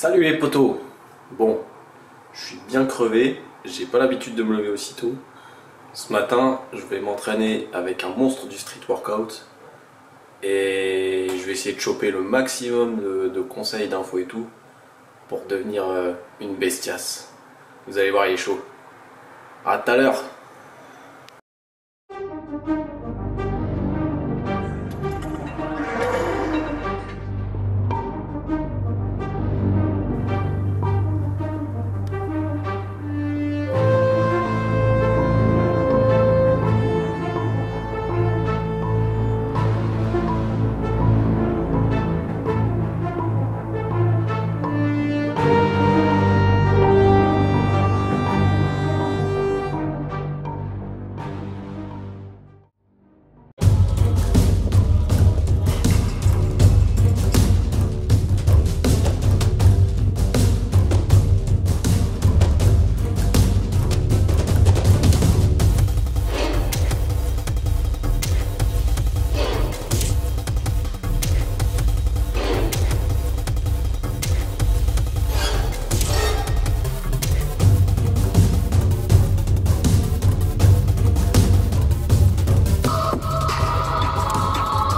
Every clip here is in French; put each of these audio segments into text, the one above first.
Salut les potos. Bon, je suis bien crevé, j'ai pas l'habitude de me lever aussitôt. Ce matin, je vais m'entraîner avec un monstre du street workout et je vais essayer de choper le maximum de conseils, d'infos et tout pour devenir une bestiace. Vous allez voir, il est chaud. À tout à l'heure.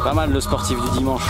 Pas mal le sportif du dimanche.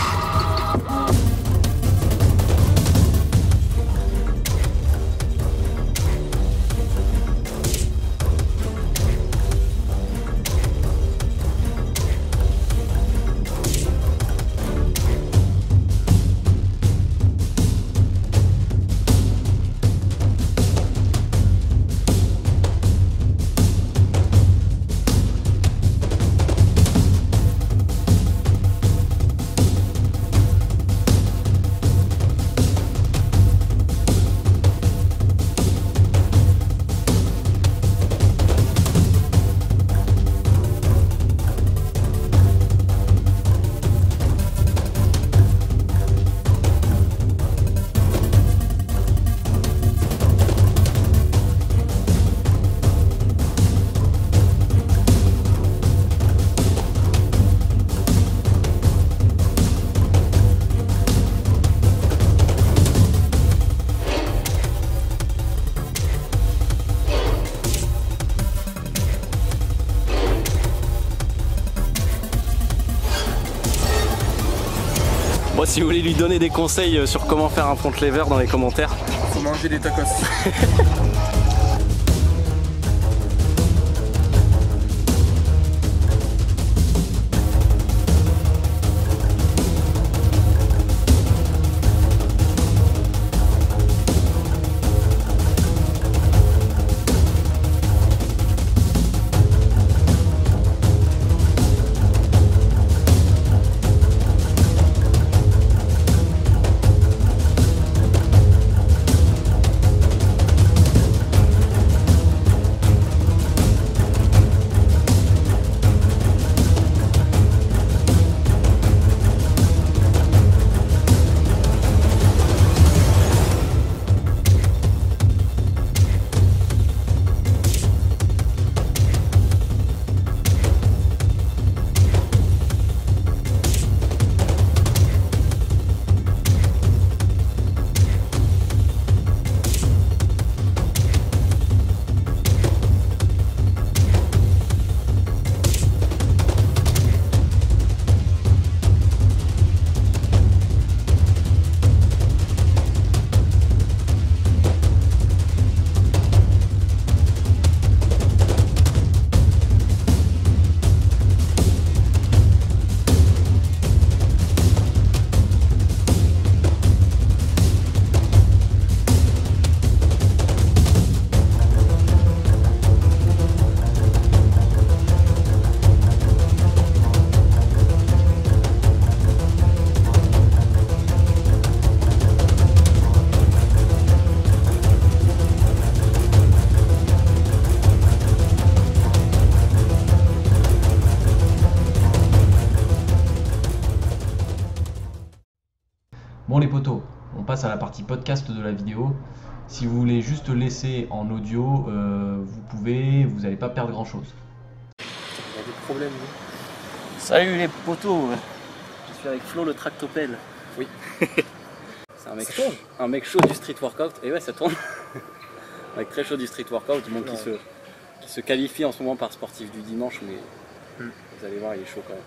Moi, si vous voulez lui donner des conseils sur comment faire un front lever dans les commentaires. Faut manger des tacos. Bon les potos, on passe à la partie podcast de la vidéo. Si vous voulez juste laisser en audio, vous pouvez, vous n'allez pas perdre grand chose. Il y a des problèmes, nous. Salut les potos. Je suis avec Flo le tractopelle. Oui. C'est un mec chaud du street workout. Et ouais, ça tourne. Un mec très chaud du street workout, bon, qui se qualifie en ce moment par sportif du dimanche, mais vous allez voir, il est chaud quand même.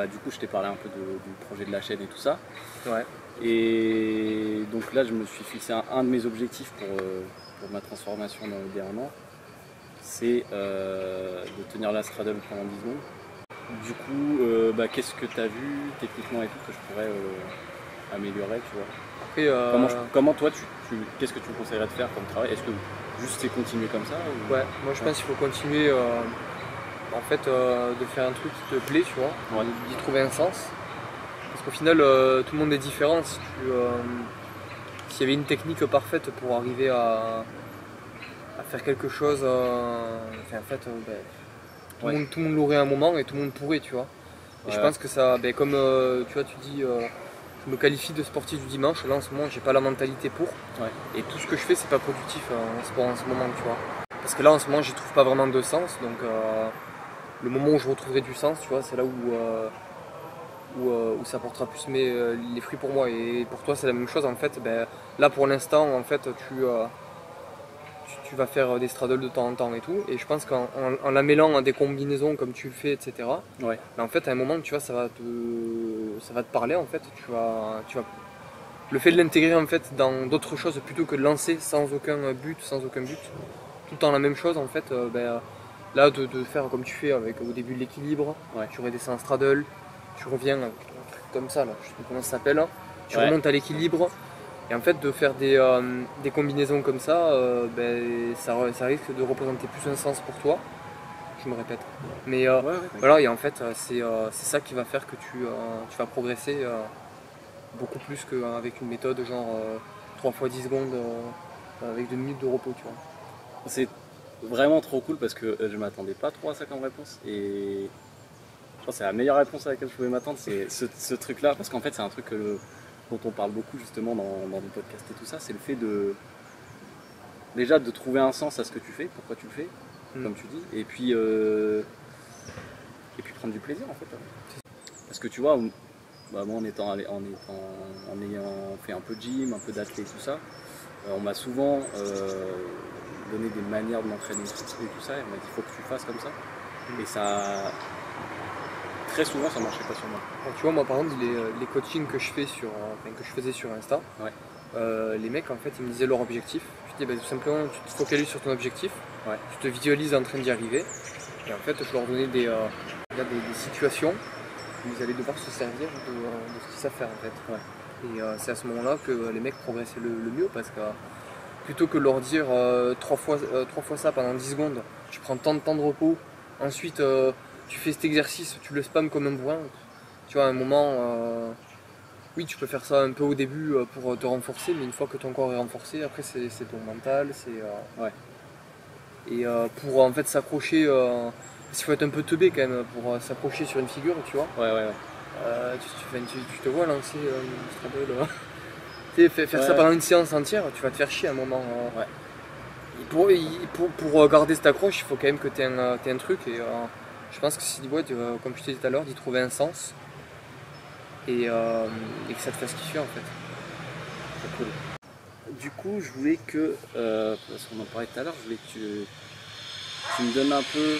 Du coup, je t'ai parlé un peu du projet de la chaîne et tout ça. Ouais. Et donc là, je me suis fixé un de mes objectifs pour ma transformation dans le D1 an, c'est de tenir la straddle pendant 10 secondes. Du coup, qu'est-ce que tu as vu techniquement et tout que je pourrais améliorer, tu vois. Après, Comment toi, qu'est-ce que tu me conseillerais de faire comme travail? Est-ce que juste c'est continuer comme ça ou... Ouais, moi je pense qu'il faut continuer de faire un truc qui te plaît, tu vois, d'y trouver un sens. Parce qu'au final, tout le monde est différent. S'il y avait une technique parfaite pour arriver à faire quelque chose, tout le monde l'aurait à un moment et tout le monde pourrait, tu vois. Et je pense que ça, comme tu vois, tu dis, je me qualifie de sportif du dimanche, là en ce moment j'ai pas la mentalité pour. Et tout ce que je fais c'est pas productif en sport en ce moment, tu vois. Parce que là en ce moment j'y trouve pas vraiment de sens, donc le moment où je retrouverai du sens, tu vois, c'est là où ça portera plus les fruits pour moi. Et pour toi c'est la même chose en fait. Là pour l'instant en fait tu vas faire des straddles de temps en temps et tout, et je pense qu'en la mêlant à des combinaisons comme tu le fais, etc. Là, en fait, à un moment, tu vois, ça va te parler en fait. Le fait de l'intégrer en fait dans d'autres choses plutôt que de lancer sans aucun but, tout le temps la même chose en fait. Là, de faire comme tu fais avec au début de l'équilibre, tu redescends en straddle, tu reviens un truc comme ça là, je sais pas comment ça s'appelle, hein. Tu remontes à l'équilibre. Et en fait, de faire des combinaisons comme ça, ça risque de représenter plus un sens pour toi. Je me répète. Mais voilà, et en fait, c'est ça qui va faire que tu vas progresser beaucoup plus qu'avec une méthode genre 3 fois 10 secondes avec 2 minutes de repos, tu vois. C'est vraiment trop cool parce que je m'attendais pas trop à ça comme réponse. Et je pense que c'est la meilleure réponse à laquelle je pouvais m'attendre, c'est ce truc-là. Parce qu'en fait, c'est un truc dont on parle beaucoup justement dans des podcasts et tout ça, c'est le fait déjà de trouver un sens à ce que tu fais, pourquoi tu le fais, comme tu dis, et puis prendre du plaisir en fait. Parce que tu vois, moi en ayant fait un peu de gym, un peu d'athlé et tout ça, on m'a souvent donné des manières de m'entraîner et tout ça, et on m'a dit il faut que tu fasses comme ça. Et ça... Très souvent ça marchait pas sur moi. Alors, tu vois, moi par exemple les coachings que je faisais sur Insta, les mecs en fait ils me disaient leur objectif. Je dis tout simplement tu te focalises sur ton objectif, tu te visualises en train d'y arriver, et en fait je leur donnais des situations où ils allaient devoir se servir de ce qu'ils savent faire en fait. Et c'est à ce moment là que les mecs progressaient le mieux, parce que plutôt que de leur dire 3 fois ça pendant 10 secondes, tu prends tant de temps de repos, ensuite tu fais cet exercice, tu le spams comme un bourrin. Tu vois, à un moment, oui, tu peux faire ça un peu au début pour te renforcer, mais une fois que ton corps est renforcé, après c'est ton mental, et pour en fait s'accrocher, il faut être un peu teubé quand même pour s'accrocher sur une figure, tu vois. Tu te vois lancer une straddle, faire ça pendant une séance entière, tu vas te faire chier à un moment. Pour garder cette accroche, il faut quand même que tu aies un truc, et je pense que si comme je te disais tout à l'heure, d'y trouver un sens et que ça te fasse kiffer en fait. C'est cool. Du coup, je voulais que, parce qu'on en parlait tout à l'heure, je voulais que tu me donnes un peu,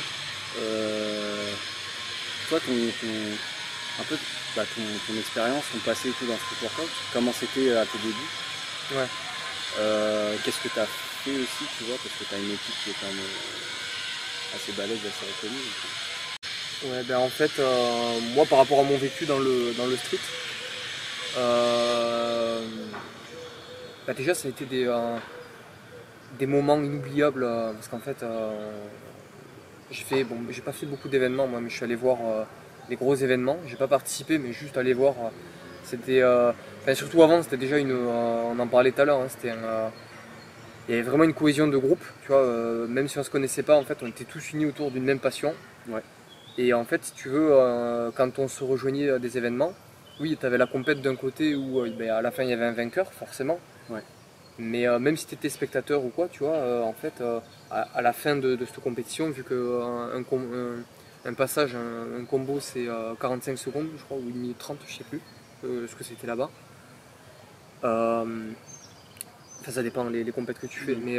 toi, ton expérience, ton passé et tout dans ce workout, comment c'était à tes débuts. Qu'est-ce que tu as fait aussi, tu vois, parce que tu as une équipe qui est quand même assez balèze, assez reconnue. Ouais, en fait, moi par rapport à mon vécu dans le street, déjà ça a été des moments inoubliables, parce qu'en fait j'ai pas fait beaucoup d'événements moi, mais je suis allé voir des gros événements, j'ai pas participé mais juste allé voir, surtout avant c'était déjà on en parlait tout à l'heure, hein, il y avait vraiment une cohésion de groupe, tu vois, même si on se connaissait pas en fait on était tous unis autour d'une même passion. Et en fait, si tu veux, quand on se rejoignait à des événements, oui, tu avais la compète d'un côté où à la fin il y avait un vainqueur, forcément. Mais même si tu étais spectateur ou quoi, tu vois, en fait, à la fin de cette compétition, vu qu'un passage, un combo c'est 45 secondes, je crois, ou 1 minute 30, je sais plus. ce que c'était là-bas. Enfin, ça dépend les compètes que tu fais, mais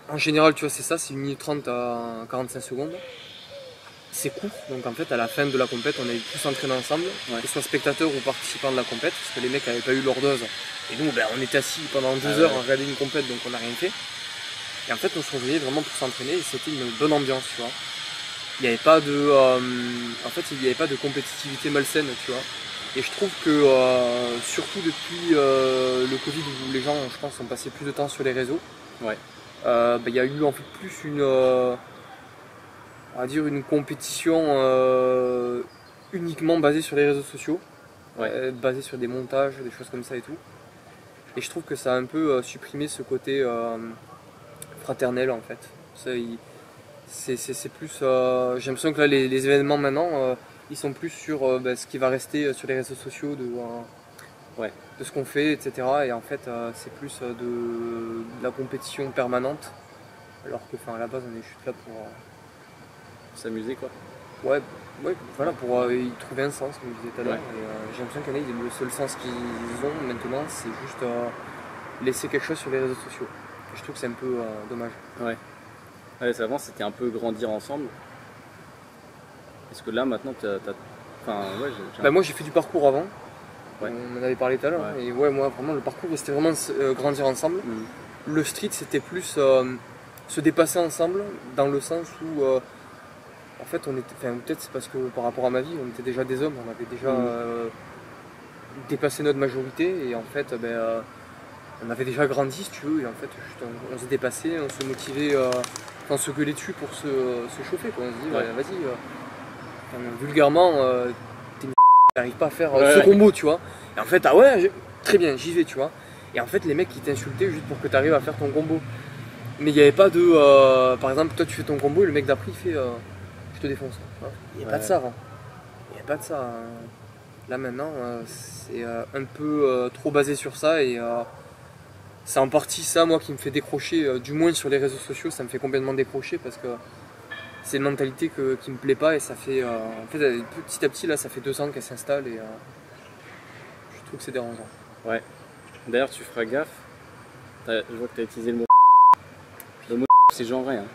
en général, tu vois, c'est ça, c'est 1 minute 30 à 45 secondes. C'est court, donc en fait, à la fin de la compète, on avait tous entraîné ensemble, que ce soit spectateurs ou participants de la compète, parce que les mecs n'avaient pas eu leur dose. Et nous, on était assis pendant 2 heures à regarder une compète, donc on n'a rien fait. Et en fait, on se rejoignait vraiment pour s'entraîner et c'était une bonne ambiance, tu vois. Il n'y avait pas de, en fait, il n'y avait pas de compétitivité malsaine, tu vois. Et je trouve que, surtout depuis le Covid, où les gens, je pense, ont passé plus de temps sur les réseaux, il y a eu en fait plus on va dire une compétition uniquement basée sur les réseaux sociaux, basée sur des montages, des choses comme ça et tout. Et je trouve que ça a un peu supprimé ce côté fraternel en fait. C'est plus. J'ai l'impression que là les événements maintenant, ils sont plus sur ce qui va rester sur les réseaux sociaux de ce qu'on fait, etc. Et en fait, c'est plus de la compétition permanente. Alors que, à la base, on est juste là pour s'amuser quoi. Ouais, voilà, pour y trouver un sens, comme je disais tout à l'heure. J'ai l'impression qu'il y en a, le seul sens qu'ils ont maintenant, c'est juste laisser quelque chose sur les réseaux sociaux. Et je trouve que c'est un peu dommage. Avant, c'était un peu grandir ensemble. Est-ce que là, maintenant, moi, j'ai fait du parcours avant. On en avait parlé tout à l'heure. Et moi, vraiment, le parcours, c'était vraiment grandir ensemble. Le street, c'était plus se dépasser ensemble, dans le sens où, en fait, on était. Peut-être c'est parce que par rapport à ma vie, on était déjà des hommes, on avait déjà dépassé notre majorité. Et en fait, on avait déjà grandi, si tu veux. Et en fait, on se dépassait, on se motivait. On se gueulait dessus pour se chauffer, quoi. On se dit, vas-y, vulgairement, t'arrives pas à faire ce combo, tu vois. Et en fait, très bien, j'y vais, tu vois. Et en fait, les mecs, ils t'insultaient juste pour que tu arrives à faire ton combo. Mais il n'y avait pas de. Par exemple, toi, tu fais ton combo et le mec d'après, il fait je te défonce. Il n'y a pas de ça, hein. Il n'y a pas de ça. Hein. Là, maintenant, c'est un peu trop basé sur ça et. C'est en partie ça, moi, qui me fait décrocher, du moins sur les réseaux sociaux, ça me fait complètement décrocher parce que c'est une mentalité qui me plaît pas et ça fait, en fait, petit à petit, là, ça fait 2 ans qu'elle s'installe et je trouve que c'est dérangeant. Ouais. D'ailleurs, tu feras gaffe, je vois que tu as utilisé le mot. Le mot c'est genré. Hein.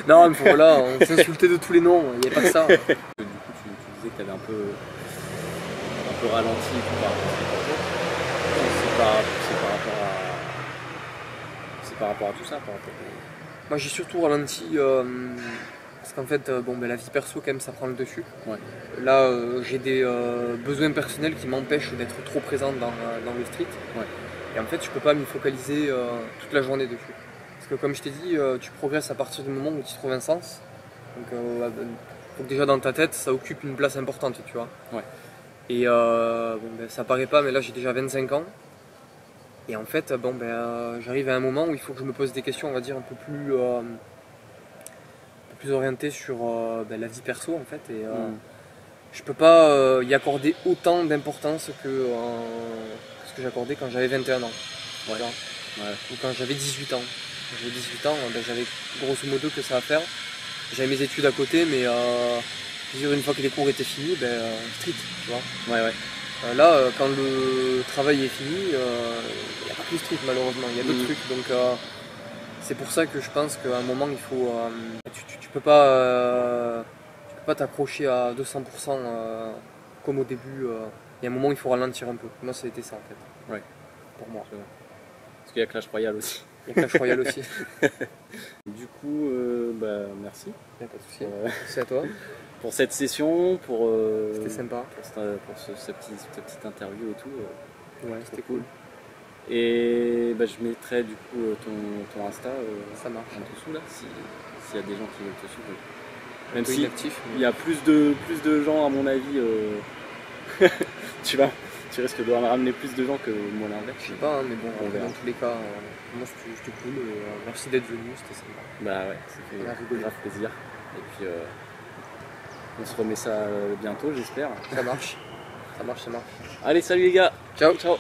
Non, mais voilà, on s'insultait de tous les noms, il n'y avait pas que ça. Du coup, tu disais que tu avais un peu ralenti par rapport par rapport à tout ça. Moi j'ai surtout ralenti parce qu'en fait la vie perso quand même ça prend le dessus. Là j'ai des besoins personnels qui m'empêchent d'être trop présent dans le street. Et en fait je peux pas m'y focaliser toute la journée dessus. Parce que comme je t'ai dit, tu progresses à partir du moment où tu trouves un sens. Donc faut que déjà dans ta tête ça occupe une place importante, tu vois. Et ça paraît pas mais là j'ai déjà 25 ans. Et en fait, j'arrive à un moment où il faut que je me pose des questions, on va dire, un peu plus orientées sur la vie perso, en fait. Et je peux pas y accorder autant d'importance que ce que j'accordais quand j'avais 21 ans. Voilà. Ou quand j'avais 18 ans. Quand j'avais 18 ans, j'avais grosso modo que ça à faire. J'avais mes études à côté, mais une fois que les cours étaient finis, street, tu vois. Là, quand le travail est fini, il n'y a pas que le street malheureusement, il y a d'autres trucs. Donc c'est pour ça que je pense qu'à un moment il faut. Tu peux pas t'accrocher à 200% comme au début. Il y a un moment où il faut ralentir un peu. Moi ça a été ça en fait. Pour moi. Parce qu'il y a Clash Royale aussi. Il y a Clash Royale aussi. Du coup, merci. Pas de soucis. Merci à toi. Pour cette session, c'était sympa. Pour cette petite interview et tout. C'était cool. Et je mettrai du coup ton Insta ça marche. En dessous là, s'il y a des gens qui veulent te suivre. Même si il y a plus de gens à mon avis, tu risques de ramener plus de gens que moi l'inverse. Je sais pas, mais bon, dans tous les cas, moi c'était cool. Merci d'être venu, c'était sympa. Ça fait grave plaisir. Et puis on se remet ça bientôt, j'espère. Ça marche. Allez, salut les gars. Ciao. Ciao.